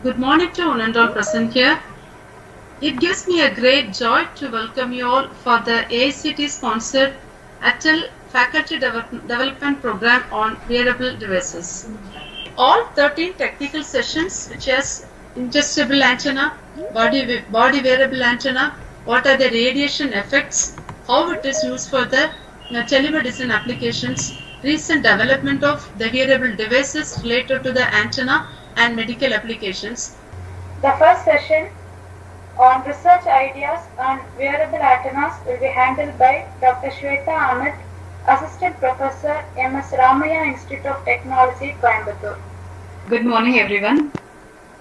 Good morning to one and all present here. It gives me a great joy to welcome you all for the AICT sponsored ATEL Faculty Development Program on Wearable Devices. All 13 technical sessions, which is ingestible antenna, body wearable antenna, what are the radiation effects, how it is used for the telemedicine applications, recent development of the wearable devices related to the antenna and medical applications. The first session on research ideas on wearable antennas will be handled by Dr. Shweta Amit, Assistant Professor, MS Ramaya Institute of Technology, Coimbatore. Good morning, everyone.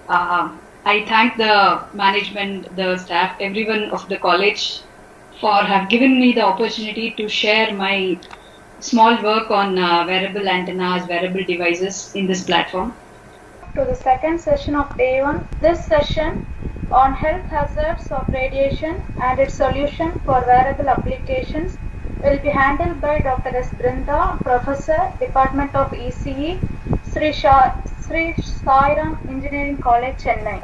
I thank the management, the staff, everyone of the college for have given me the opportunity to share my small work on wearable antennas, wearable devices in this platform. To the second session of day 1. This session on health hazards of radiation and its solution for wearable applications will be handled by Dr. S. Brinda, Professor, Department of ECE, Sri Sai Ram Engineering College, Chennai.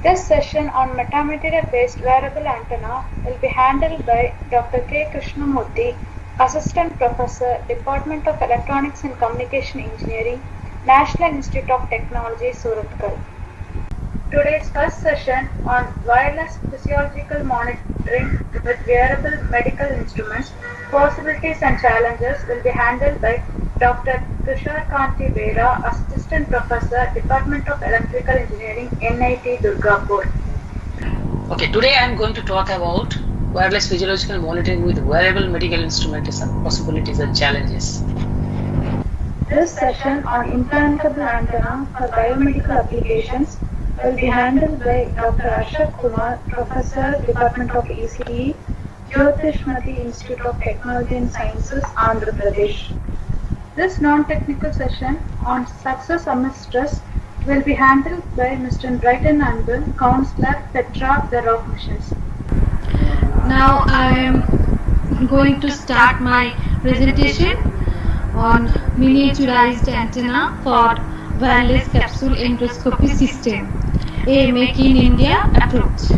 This session on metamaterial based wearable antenna will be handled by Dr. K. Krishnamurthy, Assistant Professor, Department of Electronics and Communication Engineering, National Institute of Technology, Surathkal. Today's first session on wireless physiological monitoring with wearable medical instruments, possibilities and challenges will be handled by Dr. Tushar Kanti Bera, Assistant Professor, Department of Electrical Engineering, NIT Durgapur. Okay, today I am going to talk about wireless physiological monitoring with wearable medical instruments and possibilities and challenges. This session on implantable antenna for biomedical applications will be handled by Dr. Ashok Kumar, Professor, Department of ECE, Jyotishmati Institute of Technology and Sciences, Andhra Pradesh. This non-technical session on success amidst stress will be handled by Mr. Brighton Anbal, Counselor, Petra, the Rock Missions. Now I am going to start my presentation on miniaturized antenna for wireless capsule endoscopy system, a Make in India approach.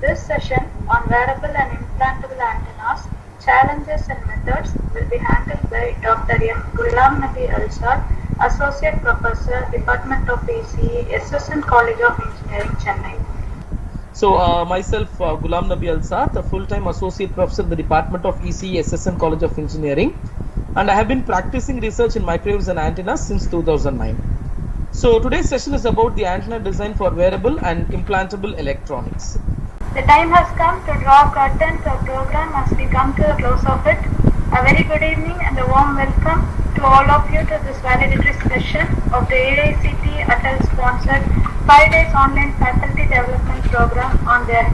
This session on wearable and implantable antennas, challenges and methods will be handled by Dr. M. Ghulam Nabi Alsad, Associate Professor, Department of ECE, SSN College of Engineering, Chennai. So myself, Ghulam Nabi Alsad, a full-time Associate Professor in the Department of ECE, SSN College of Engineering, and I have been practicing research in microwaves and antennas since 2009. So today's session is about the antenna design for wearable and implantable electronics. The time has come to draw curtain to our program as we come to the close of it. A very good evening and a warm welcome to all of you to this valedictory session of the AICT ATEL sponsored 5 days online faculty development program on their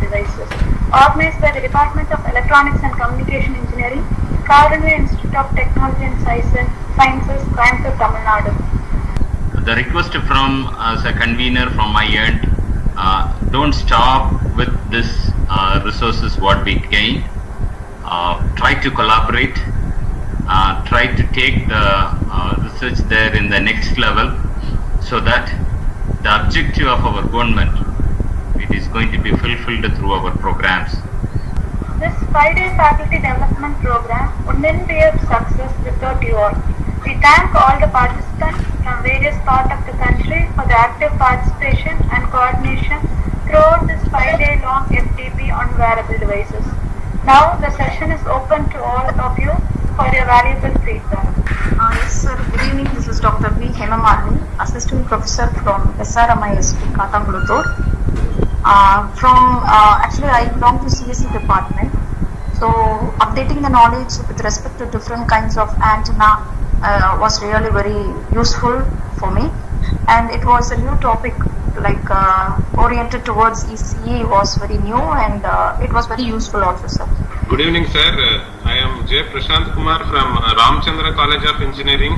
devices, organized by the Department of Electronics and Communication Engineering, Karanvi Institute of Technology and Sciences, Coimbatore, Tamil Nadu. The request from as a convener from my end, don't stop with this resources what we gain. Try to collaborate, try to take the research there in the next level, so that the objective of our government, it is going to be fulfilled through our programs. This 5-day faculty development program wouldn't be a success without you all. We thank all the participants from various parts of the country for the active participation and coordination throughout this 5-day long FDP on wearable devices. Now the session is open to all of you for your valuable feedback. Yes sir, good evening. This is Dr. V. Hemamalini, Assistant Professor from SRMISP, Katangulutur. Actually I belong to CSE department. So updating the knowledge with respect to different kinds of antenna was really very useful for me, and it was a new topic, like oriented towards ECE was very new, and it was very useful also, sir. Good evening, sir. I am J. Prashant Kumar from Ramchandra College of Engineering,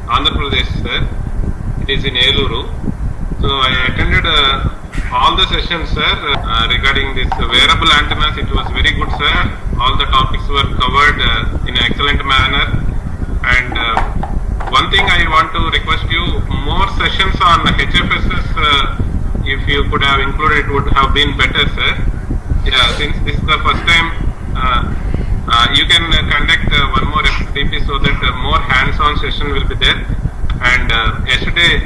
Andhra Pradesh, sir. It is in Eluru. So I attended all the sessions, sir, regarding this wearable antennas. It was very good, sir. All the topics were covered in an excellent manner, and one thing I want to request you, more sessions on HFSS, if you could have included, it would have been better, sir. Yeah, since this is the first time, you can conduct one more FTP so that more hands-on session will be there. And day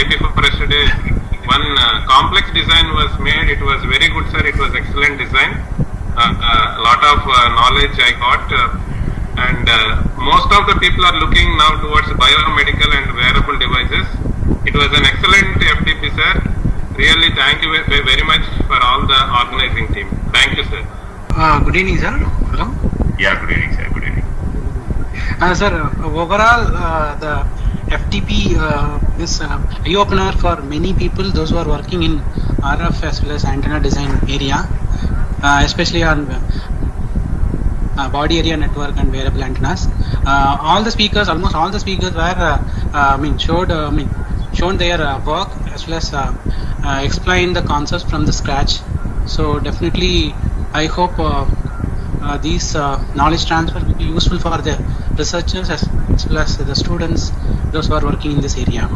before yesterday, one complex design was made. It was very good, sir. It was excellent design. A lot of knowledge I got. And most of the people are looking now towards biomedical and wearable devices. It was an excellent FTP, sir. Really, thank you very much for all the organizing team. Thank you, sir. Good evening, sir. Hello. Yeah, good evening, sir. Good evening. Sir, overall, the FTP is eye-opener for many people, those who are working in RF as well as antenna design area, especially on body area network and wearable antennas. Almost all the speakers were shown their work as well as explain the concepts from the scratch. So definitely, I hope these knowledge transfer will be useful for the researchers as well as the students, those who are working in this area.